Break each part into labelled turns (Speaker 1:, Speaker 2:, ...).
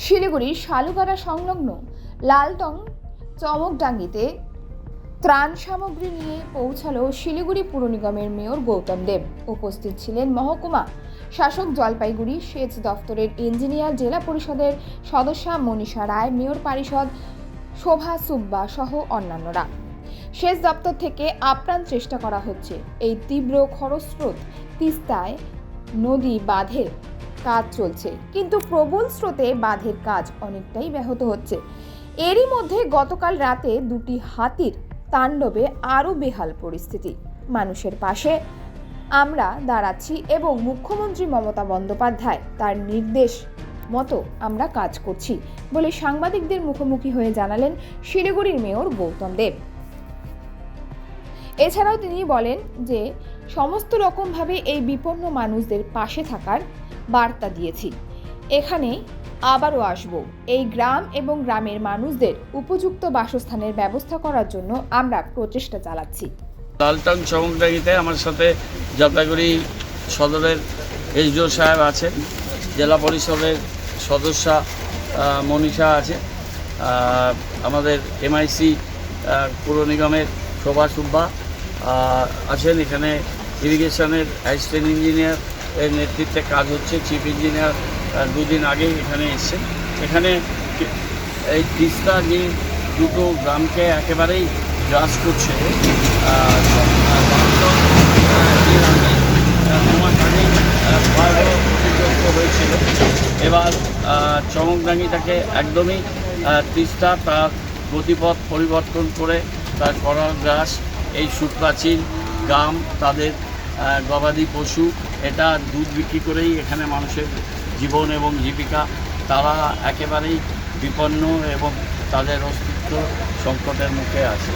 Speaker 1: শিলিগুড়ির শালুগাড়া সংলগ্ন লালটং চমকডাঙ্গিতে ত্রাণ সামগ্রী নিয়ে পৌঁছালো শিলিগুড়ি পুর নিগমের মেয়র গৌতম দেব। উপস্থিত ছিলেন মহকুমা শাসক, জলপাইগুড়ি সেচ দফতরের ইঞ্জিনিয়ার, জেলা পরিষদের সদস্যা মনীষা রায়, মেয়র পরিষদ শোভা সুব্বা সহ অন্যান্যরা। সেচ দপ্তর থেকে আপ্রাণ চেষ্টা করা হচ্ছে এই তীব্র খরস্রোত তিস্তায় নদী বাঁধের কাজ চলছে, কিন্তু প্রবল স্রোতে বাঁধের কাজ অনেকটাই ব্যাহত হচ্ছে। এরই মধ্যে গতকাল রাতে দুটি হাতির তাণ্ডবে আরও বেহাল পরিস্থিতি। মানুষের পাশে আমরা দাঁড়াচ্ছি এবং মুখ্যমন্ত্রী মমতা বন্দ্যোপাধ্যায় তার নির্দেশ মতো আমরা কাজ করছি বলে সাংবাদিকদের মুখোমুখি হয়ে জানালেন শিলিগুড়ির মেয়র গৌতম দেব। এছাড়াও তিনি বলেন যে সমস্ত রকমভাবে এই বিপন্ন মানুষদের পাশে থাকার বার্তা দিয়েছি। এখানে আবারও আসব। এই গ্রাম এবং গ্রামের মানুষদের উপযুক্ত বাসস্থানের ব্যবস্থা করার জন্য আমরা প্রচেষ্টা চালাচ্ছি।
Speaker 2: লালটং চমকডাঙ্গিতে আমার সাথে জলপাইগুড়ি সদরের এসডিও সাহেব আছেন, জেলা পরিষদের সদস্যা মনীষা আছে, আমাদের এমআইসি পুর নিগমের শোভা সুব্বা আছেন। এখানে ইরিগেশনের অ্যাসিস্ট্যান্ট ইঞ্জিনিয়ার এর নেতৃত্বে কাজ হচ্ছে। চিফ ইঞ্জিনিয়ার দুদিন আগেই এখানে এসছেন। এখানে এই তিস্তা যে দুটো গ্রামকে একেবারেই গ্রাস করছে, হয়েছিল। এবার চমকডাঙ্গিটাকে একদমই তিস্তা তার গতিপথ পরিবর্তন করে তার করার গ্রাস, এই সুপ্রাচীন গ্রাম, তাদের গবাদি পশু, এটা দুধ বিক্রি করেই এখানে মানুষের জীবন এবং জীবিকা, তারা একেবারেই বিপন্ন এবং তাদের অস্তিত্ব সংকটের মুখে আছে।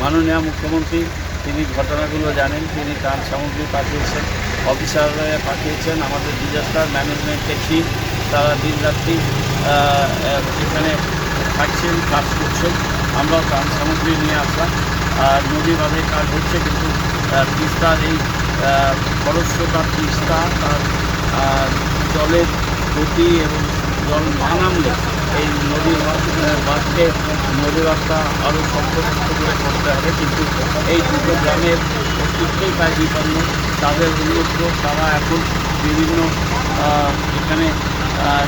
Speaker 2: মাননীয় মুখ্যমন্ত্রী তিনি ঘটনাগুলো জানেন, তিনি ত্রাণ সামগ্রী পাঠিয়েছেন, অফিসাররা পাঠিয়েছেন, আমাদের ডিজাস্টার ম্যানেজমেন্টের টিম তারা দিনরাত্রি এখানে থাকছেন, কাজ করছেন। আমরা ত্রাণ সামগ্রী নিয়ে আসলাম। নদী বাঁধের কাজ হচ্ছে, কিন্তু তিস্তার এই খরস্রোতার তিস্তা তার জলের গতি এবং জল না নামলে এই নদীর বাঁধকে নদীবাঁধটা আরও শক্তপোক্ত করে করতে হবে। কিন্তু এই দুটো গ্রামের অস্তিত্বই প্রায় বিপন্ন। তাদের উন্নত, তারা এখন বিভিন্ন এখানে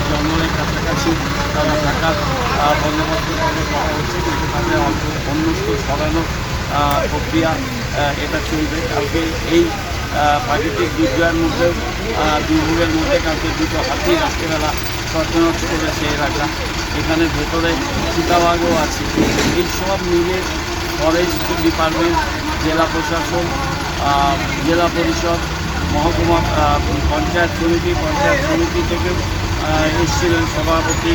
Speaker 2: জঙ্গলের কাছাকাছি তারা থাকার বন্দোবস্ত করা হচ্ছে, কিন্তু তাদের অন্যত্র সরানোর প্রক্রিয়া এটা চলবে। কালকে এই প্রাকৃতিক দুর্যোগের মধ্যেও দুর্ভোগের মধ্যে কালকে দুটো হাতি রাত্রিবেলা সচেতনত করেছে এলাকা। এখানে ভেতরে চিতাবাঘও আছে। এই সব মিলে ফরেস্ট ডিপার্টমেন্ট, জেলা প্রশাসন, জেলা পরিষদ, মহকুমা পঞ্চায়েত সমিতি থেকেও এসেছিলেন সভাপতি,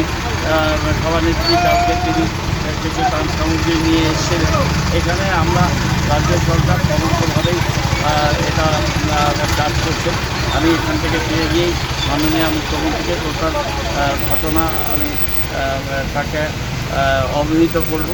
Speaker 2: সভানেত্রী, কালকে তিনি কিছু ত্রাণ সামগ্রী নিয়ে এসেছিলেন। এখানে আমরা রাজ্য সরকার সমস্তভাবেই এটা কাজ করছে। আমি এখান থেকে ফিরে গিয়েই মাননীয় মুখ্যমন্ত্রীকে টোটাল ঘটনা আমি তাকে অবহিত করব।